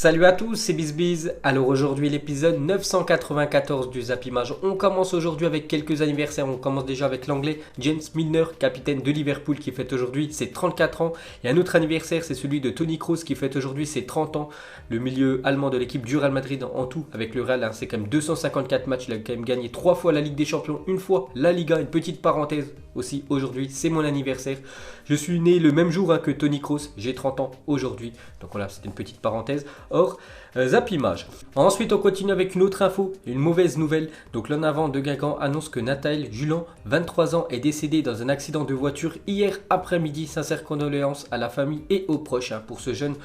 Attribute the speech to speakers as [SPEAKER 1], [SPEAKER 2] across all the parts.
[SPEAKER 1] Salut à tous, c'est BizBiz. Alors aujourd'hui l'épisode 994 du Zap Image. On commence aujourd'hui avec quelques anniversaires. On commence déjà avec l'anglais James Milner, capitaine de Liverpool qui fête aujourd'hui ses 34 ans. Et un autre anniversaire, c'est celui de Toni Kroos qui fête aujourd'hui ses 30 ans. Le milieu allemand de l'équipe du Real Madrid en tout avec le Real, c'est quand même 254 matchs. Il a quand même gagné 3 fois la Ligue des Champions, une fois la Liga. Une petite parenthèse aussi aujourd'hui, c'est mon anniversaire. Je suis né le même jour que Toni Kroos, j'ai 30 ans aujourd'hui. Donc voilà, c'était une petite parenthèse. Or, Zap Image. Ensuite, on continue avec une autre info, une mauvaise nouvelle. Donc l'en avant de Guingamp annonce que Nathaël Julan, 23 ans, est décédé dans un accident de voiture hier après-midi. Sincères condoléances à la famille et aux proches pour ce jeune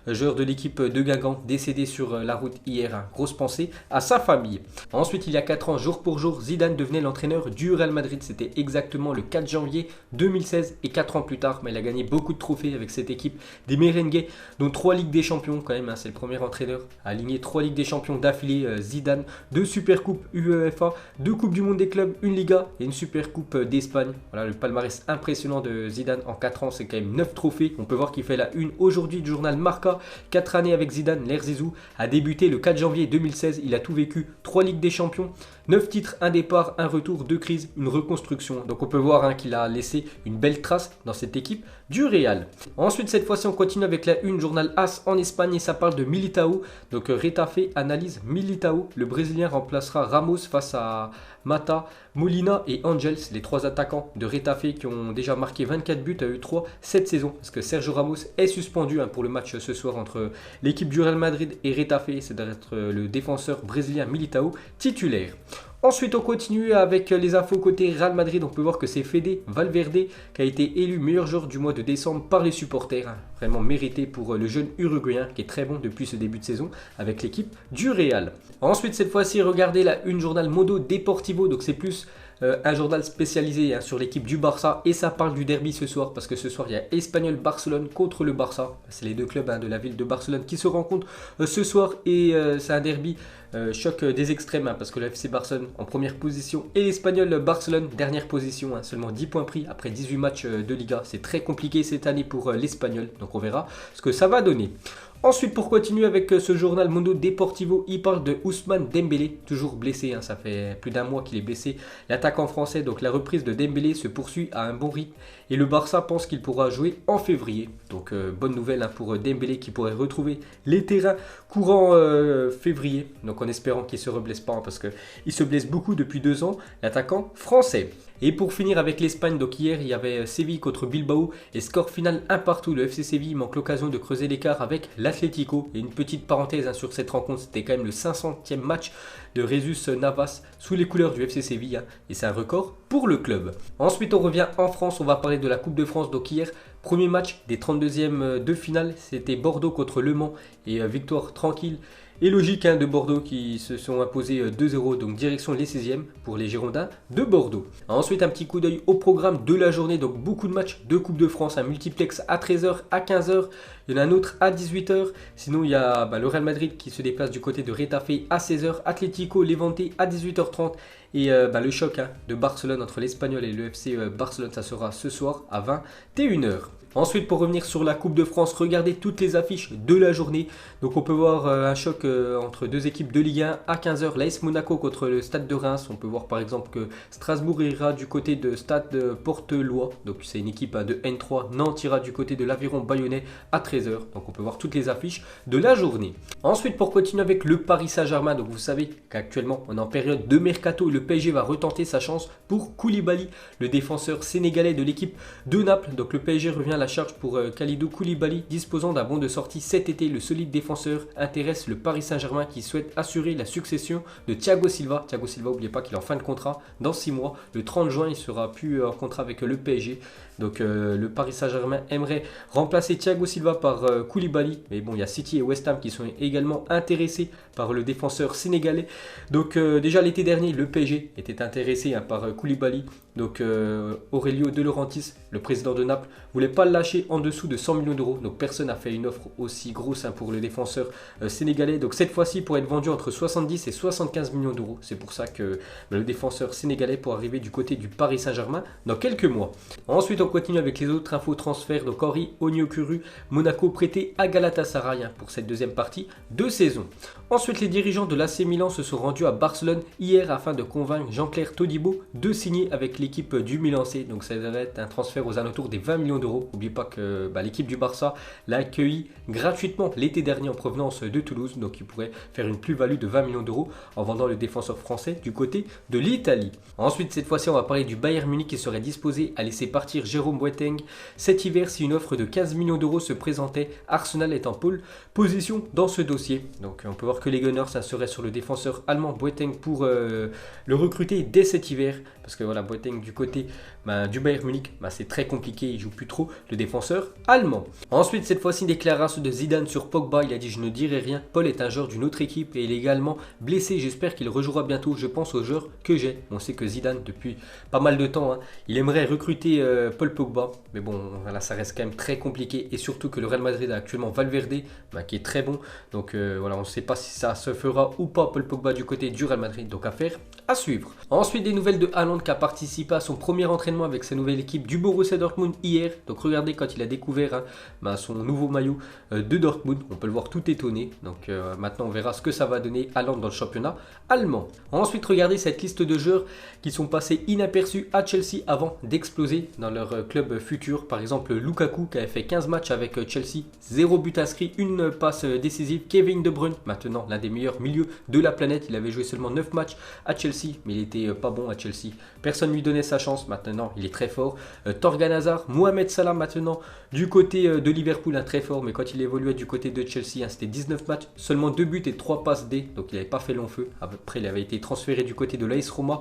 [SPEAKER 1] joueur de l'équipe de Guingamp décédé sur la route hier. Grosse pensée à sa famille. Ensuite, il y a 4 ans, jour pour jour, Zidane devenait l'entraîneur du Real Madrid. C'était exactement le 4 janvier 2016 et 4 ans plus tard. Mais il a gagné beaucoup de trophées avec cette équipe des Merengues, dont 3 Ligues des Champions quand même. C'est le premier entraîneur à aligner 3 Ligues des Champions d'affilée. Zidane, 2 Supercoupes UEFA, 2 Coupes du Monde des clubs, une Liga et une Supercoupe d'Espagne. Voilà le palmarès impressionnant de Zidane en 4 ans. C'est quand même 9 trophées. On peut voir qu'il fait la une aujourd'hui du journal Marca. 4 années avec Zidane, l'air Zizou a débuté le 4 janvier 2016. Il a tout vécu, 3 Ligues des Champions, 9 titres, un départ, un retour, 2 crises, une reconstruction. Donc on peut voir qu'il a laissé une belle trace dans cette équipe du Real. Ensuite, cette fois-ci, on continue avec la une journal AS en Espagne et ça parle de Militao. Donc Retafe analyse Militao. Le Brésilien remplacera Ramos face à Mata, Molina et Angels, les 3 attaquants de Retafe qui ont déjà marqué 24 buts à eux 3 cette saison. Parce que Sergio Ramos est suspendu pour le match ce soir entre l'équipe du Real Madrid et Retafe. C'est d'être le défenseur brésilien Militao titulaire. Ensuite, on continue avec les infos côté Real Madrid. On peut voir que c'est Fede Valverde qui a été élu meilleur joueur du mois de décembre par les supporters. Vraiment mérité pour le jeune Uruguayen qui est très bon depuis ce début de saison avec l'équipe du Real. Ensuite, cette fois-ci, regardez la une journal Mondo Deportivo. Donc c'est plus un journal spécialisé sur l'équipe du Barça et ça parle du derby ce soir parce que ce soir il y a Espanyol Barcelone contre le Barça. C'est les deux clubs de la ville de Barcelone qui se rencontrent ce soir et c'est un derby choc des extrêmes parce que le FC Barcelone en première position et l'Espanyol Barcelone dernière position. Seulement 10 points pris après 18 matchs de Liga. C'est très compliqué cette année pour l'Espanyol, donc on verra ce que ça va donner. Ensuite, pour continuer avec ce journal Mondo Deportivo, il parle de Ousmane Dembélé, toujours blessé, ça fait plus d'un mois qu'il est blessé. L'attaquant français, donc la reprise de Dembélé se poursuit à un bon rythme et le Barça pense qu'il pourra jouer en février. Donc bonne nouvelle pour Dembélé qui pourrait retrouver les terrains courant février. Donc en espérant qu'il ne se reblesse pas parce qu'il se blesse beaucoup depuis 2 ans, l'attaquant français. Et pour finir avec l'Espagne, donc hier il y avait Séville contre Bilbao et score final 1-1. Le FC Séville manque l'occasion de creuser l'écart avec l'Atlético. Et une petite parenthèse sur cette rencontre, c'était quand même le 500e match de Jesus Navas sous les couleurs du FC Séville et c'est un record pour le club. Ensuite on revient en France, on va parler de la Coupe de France. Donc hier, premier match des 32e de finale, c'était Bordeaux contre Le Mans et victoire tranquille et logique de Bordeaux qui se sont imposés 2-0, donc direction les 16e pour les Girondins de Bordeaux. Ensuite un petit coup d'œil au programme de la journée, donc beaucoup de matchs de Coupe de France, un multiplex à 13h, à 15h, il y en a un autre à 18h, sinon il y a le Real Madrid qui se déplace du côté de Retafe à 16h, Atlético Levante à 18h30 et le choc de Barcelone entre l'Espanyol et le FC Barcelone, ça sera ce soir à 21h. Ensuite, pour revenir sur la Coupe de France, regardez toutes les affiches de la journée. Donc on peut voir un choc entre deux équipes de Ligue 1 à 15h. L'AS Monaco contre le Stade de Reims. On peut voir par exemple que Strasbourg ira du côté de Stade Portelois. Donc c'est une équipe de N3. Nantes ira du côté de l'Aviron Bayonnais à 13h. Donc on peut voir toutes les affiches de la journée. Ensuite, pour continuer avec le Paris Saint-Germain. Donc vous savez qu'actuellement on est en période de mercato. Le PSG va retenter sa chance pour Koulibaly, le défenseur sénégalais de l'équipe de Naples. Donc le PSG revient la charge pour Kalidou Koulibaly, disposant d'un bon de sortie cet été. Le solide défenseur intéresse le Paris Saint-Germain qui souhaite assurer la succession de Thiago Silva. Thiago Silva, n'oubliez pas qu'il est en fin de contrat dans 6 mois. Le 30 juin, il sera plus en contrat avec le PSG. Donc le Paris Saint-Germain aimerait remplacer Thiago Silva par Koulibaly. Mais bon, il y a City et West Ham qui sont également intéressés par le défenseur sénégalais. Donc déjà l'été dernier, le PSG était intéressé par Koulibaly. Donc Aurelio De Laurentiis, le président de Naples, voulait pas le lâcher en dessous de 100 millions d'euros. Donc personne n'a fait une offre aussi grosse pour le défenseur sénégalais. Donc cette fois-ci, pour être vendu entre 70 et 75 millions d'euros. C'est pour ça que le défenseur sénégalais pourra arriver du côté du Paris Saint-Germain dans quelques mois. Ensuite, on continue avec les autres infos transferts. Donc Henri Onyekuru, Monaco prêté à Galatasaray pour cette deuxième partie de saison. Ensuite, les dirigeants de l'AC Milan se sont rendus à Barcelone hier afin de convaincre Jean-Claire Todibo de signer avec l'équipe du Milan C. Donc ça va être un transfert aux alentours des 20 millions d'euros. N'oubliez pas que l'équipe du Barça l'a accueilli gratuitement l'été dernier en provenance de Toulouse. Donc il pourrait faire une plus-value de 20 millions d'euros en vendant le défenseur français du côté de l'Italie. Ensuite, cette fois-ci, on va parler du Bayern Munich qui serait disposé à laisser partir Jérôme Boateng. Cet hiver, si une offre de 15 millions d'euros se présentait, Arsenal est en pole position dans ce dossier. Donc on peut voir que les Gunners seraient sur le défenseur allemand Boateng pour le recruter dès cet hiver. Parce que voilà, Boateng du côté du Bayern Munich, c'est très compliqué, il joue plus trop le défenseur allemand. Ensuite, cette fois-ci, une déclaration de Zidane sur Pogba. Il a dit: je ne dirai rien, Paul est un joueur d'une autre équipe et il est également blessé. J'espère qu'il rejouera bientôt. Je pense aux joueurs que j'ai. On sait que Zidane, depuis pas mal de temps, il aimerait recruter Paul Pogba. Mais bon, voilà, ça reste quand même très compliqué. Et surtout que le Real Madrid a actuellement Valverde, qui est très bon. Donc voilà, on ne sait pas si ça se fera ou pas Paul Pogba du côté du Real Madrid. Donc affaire à suivre. Ensuite, des nouvelles de Haaland qui a participé à son premier entraînement avec sa nouvelle équipe du Borussia Dortmund hier. Donc regardez quand il a découvert son nouveau maillot de Dortmund. On peut le voir tout étonné. Donc maintenant, on verra ce que ça va donner Haaland dans le championnat allemand. Ensuite, regardez cette liste de joueurs qui sont passés inaperçus à Chelsea avant d'exploser dans leur club futur. Par exemple, Lukaku qui avait fait 15 matchs avec Chelsea, 0 but inscrit, une passe décisive. Kevin De Bruyne, maintenant l'un des meilleurs milieux de la planète. Il avait joué seulement 9 matchs à Chelsea, mais il était pas bon à Chelsea. Personne ne lui donnait sa chance. Maintenant, il est très fort. Thorgan Hazard, Mohamed Salah maintenant du côté de Liverpool, très fort. Mais quand il évoluait du côté de Chelsea, c'était 19 matchs, seulement 2 buts et 3 passes D. Donc il n'avait pas fait long feu. Après, il avait été transféré du côté de l'AS Roma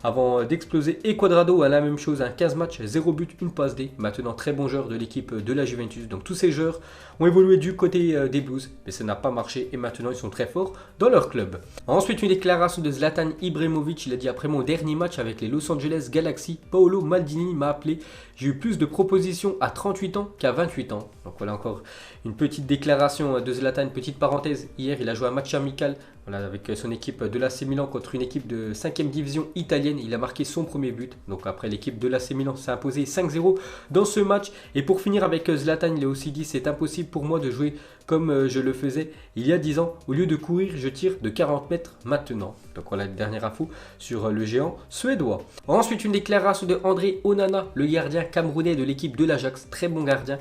[SPEAKER 1] avant d'exploser. Et Cuadrado a la même chose, 15 matchs, 0 but, une passe D. Maintenant, très bon joueur de l'équipe de la Juventus. Donc tous ces joueurs ont évolué du côté des Blues, mais ça n'a pas marché et maintenant ils sont très forts dans leur club. Ensuite, une déclaration de Zlatan Ibrahimovic. Il a dit: après mon dernier match avec les Los Angeles Galaxy, Paolo Maldini m'a appelé. J'ai eu plus de propositions à 38 ans qu'à 28 ans. Donc voilà encore une petite déclaration de Zlatan, une petite parenthèse. Hier, il a joué un match amical avec son équipe de l'AC Milan contre une équipe de 5e division italienne. Il a marqué son premier but. Donc après, l'équipe de l'AC Milan s'est imposée 5-0 dans ce match. Et pour finir avec Zlatan, il a aussi dit: c'est impossible pour moi de jouer comme je le faisais il y a 10 ans. Au lieu de courir, je tire de 40 mètres maintenant. Donc voilà une dernière info sur le géant suédois. Ensuite, une déclaration de André Onana, le gardien camerounais de l'équipe de l'Ajax. Très bon gardien.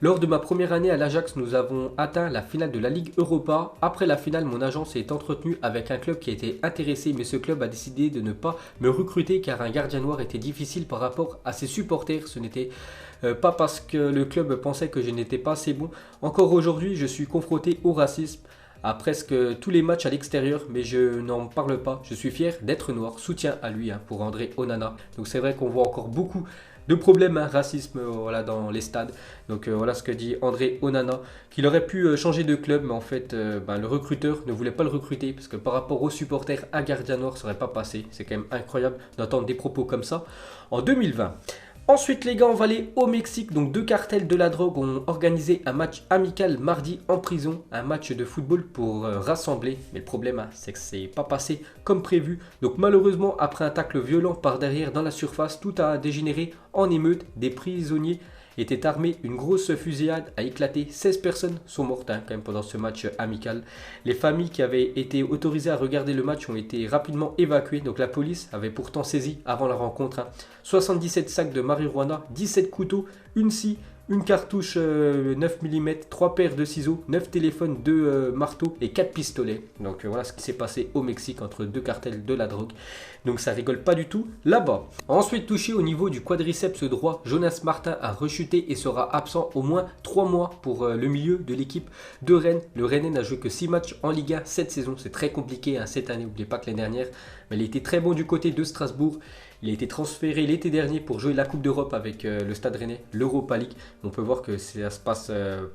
[SPEAKER 1] Lors de ma première année à l'Ajax, nous avons atteint la finale de la Ligue Europa. Après la finale, mon agent s'est entretenu avec un club qui a été intéressé, mais ce club a décidé de ne pas me recruter car un gardien noir était difficile par rapport à ses supporters. Ce n'était pas parce que le club pensait que je n'étais pas assez bon. Encore aujourd'hui, je suis confronté au racisme à presque tous les matchs à l'extérieur, mais je n'en parle pas. Je suis fier d'être noir. Soutien à lui pour André Onana. Donc c'est vrai qu'on voit encore beaucoup de problèmes, racisme dans les stades. Donc voilà ce que dit André Onana, qu'il aurait pu changer de club, mais en fait le recruteur ne voulait pas le recruter parce que par rapport aux supporters, un gardien noir ne serait pas passé. C'est quand même incroyable d'entendre des propos comme ça en 2020. Ensuite les gars, on va aller au Mexique. Donc 2 cartels de la drogue ont organisé un match amical mardi en prison. Un match de football pour rassembler. Mais le problème, c'est que c'est pas passé comme prévu. Donc malheureusement, après un tacle violent par derrière dans la surface, tout a dégénéré en émeute. Des prisonniers étaient armés, une grosse fusillade a éclaté, 16 personnes sont mortes quand même pendant ce match amical. Les familles qui avaient été autorisées à regarder le match ont été rapidement évacuées, donc la police avait pourtant saisi avant la rencontre 77 sacs de marijuana, 17 couteaux, une scie, une cartouche 9 mm, 3 paires de ciseaux, 9 téléphones, 2 marteaux et 4 pistolets. Donc voilà ce qui s'est passé au Mexique entre 2 cartels de la drogue. Donc ça rigole pas du tout là-bas. Ensuite, touché au niveau du quadriceps droit, Jonas Martin a rechuté et sera absent au moins 3 mois pour le milieu de l'équipe de Rennes. Le Rennais n'a joué que 6 matchs en Ligue 1 cette saison. C'est très compliqué cette année, n'oubliez pas que l'année dernière, mais il était très bon du côté de Strasbourg. Il a été transféré l'été dernier pour jouer la Coupe d'Europe avec le Stade Rennais, l'Europa League. On peut voir que ça se passe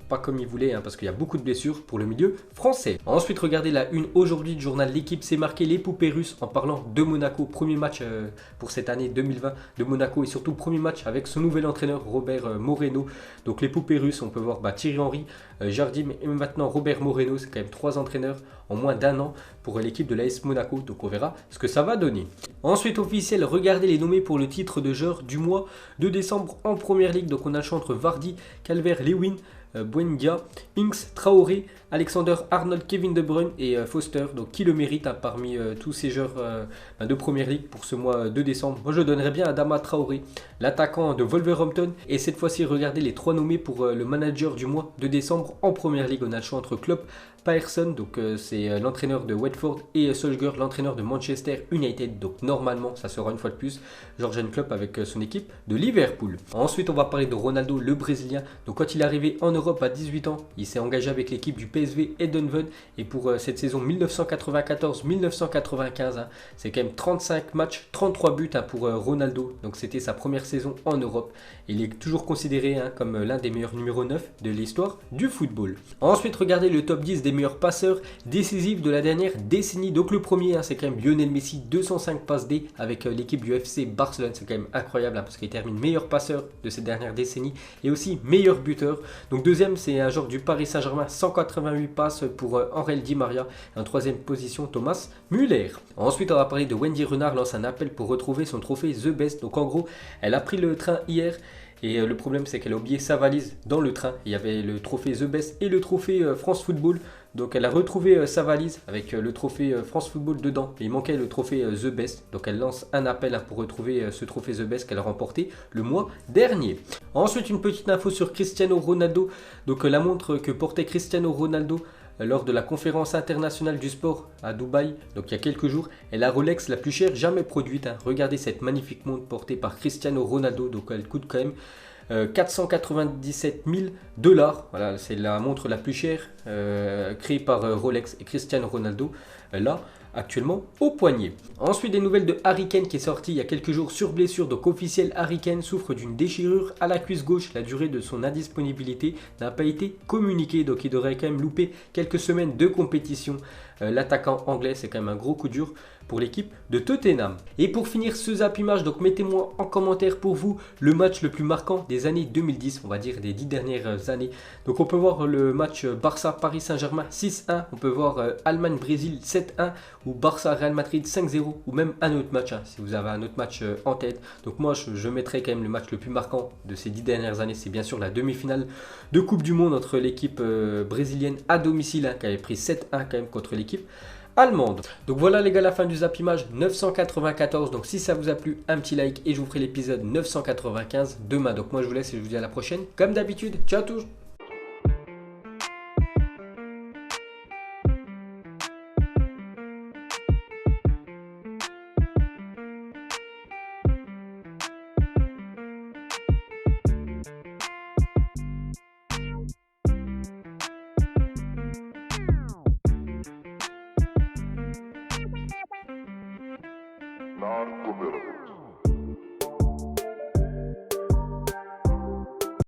[SPEAKER 1] pas comme il voulait parce qu'il y a beaucoup de blessures pour le milieu français. Ensuite, regardez la une aujourd'hui du journal L'équipe s'est marqué les poupées russes en parlant de Monaco. Premier match pour cette année 2020 de Monaco et surtout premier match avec son nouvel entraîneur Robert Moreno. Donc les poupées russes, on peut voir Thierry Henry, Jardim et maintenant Robert Moreno. C'est quand même 3 entraîneurs en moins d'1 an pour l'équipe de l'AS Monaco. Donc on verra ce que ça va donner. Ensuite officiel, regardez les nommés pour le titre de joueur du mois de décembre en première ligue. Donc on a le choix entre Vardy, Calvert-Lewin, Buendia, Inks, Traoré, Alexander Arnold, Kevin De Bruyne et Foster. Donc qui le mérite parmi tous ces joueurs de première ligue pour ce mois de décembre? Moi je donnerais bien Adama Traoré, l'attaquant de Wolverhampton. Et cette fois-ci regardez les 3 nommés pour le manager du mois de décembre en première ligue. On a le choix entre Klopp, Pearson, donc c'est l'entraîneur de Watford, et Solskjaer, l'entraîneur de Manchester United. Donc normalement, ça sera une fois de plus Jürgen Klopp avec son équipe de Liverpool. Ensuite, on va parler de Ronaldo, le Brésilien. Donc quand il est arrivé en Europe à 18 ans, il s'est engagé avec l'équipe du PSV Eindhoven. Et pour cette saison 1994-1995, hein, c'est quand même 35 matchs, 33 buts pour Ronaldo. Donc c'était sa première saison en Europe. Il est toujours considéré comme l'un des meilleurs numéro 9 de l'histoire du football. Ensuite, regardez le top 10 des meilleurs passeurs décisifs de la dernière décennie. Donc le premier, c'est quand même Lionel Messi, 205 passes D avec l'équipe du FC Barcelone. C'est quand même incroyable parce qu'il termine meilleur passeur de cette dernière décennie et aussi meilleur buteur. Donc deuxième, c'est un joueur du Paris Saint-Germain, 188 passes pour Angel Di Maria. Et en troisième position, Thomas Müller. Ensuite, on va parler de Wendy Renard, lance un appel pour retrouver son trophée The Best. Donc en gros, elle a pris le train hier. Et le problème, c'est qu'elle a oublié sa valise dans le train. Il y avait le trophée The Best et le trophée France Football. Donc elle a retrouvé sa valise avec le trophée France Football dedans. Et il manquait le trophée The Best. Donc elle lance un appel pour retrouver ce trophée The Best qu'elle a remporté le mois dernier. Ensuite, une petite info sur Cristiano Ronaldo. Donc la montre que portait Cristiano Ronaldo lors de la conférence internationale du sport à Dubaï, donc il y a quelques jours, est la Rolex la plus chère jamais produite. Regardez cette magnifique montre portée par Cristiano Ronaldo, donc elle coûte quand même 497 000 $. Voilà, c'est la montre la plus chère créée par Rolex et Cristiano Ronaldo. Là, actuellement au poignet. Ensuite, des nouvelles de Harry Kane qui est sorti il y a quelques jours sur blessure. Donc officiel, Harry Kane souffre d'une déchirure à la cuisse gauche. La durée de son indisponibilité n'a pas été communiquée, donc il devrait quand même louper quelques semaines de compétition. L'attaquant anglais, c'est quand même un gros coup dur pour l'équipe de Tottenham. Et pour finir ce Zap Image, donc mettez-moi en commentaire pour vous le match le plus marquant des années 2010, on va dire des 10 dernières années. Donc on peut voir le match Barça-Paris Saint-Germain 6-1, on peut voir Allemagne-Brésil 7-1, ou Barça-Real Madrid 5-0, ou même un autre match, si vous avez un autre match en tête. Donc moi je mettrai quand même le match le plus marquant de ces 10 dernières années, c'est bien sûr la demi-finale de Coupe du Monde entre l'équipe brésilienne à domicile, qui avait pris 7-1 quand même contre l'équipe allemande. Donc voilà les gars, la fin du Zap Image 994. Donc si ça vous a plu, un petit like et je vous ferai l'épisode 995 demain. Donc moi je vous laisse et je vous dis à la prochaine. Comme d'habitude, ciao à tous.
[SPEAKER 2] Narco Miller.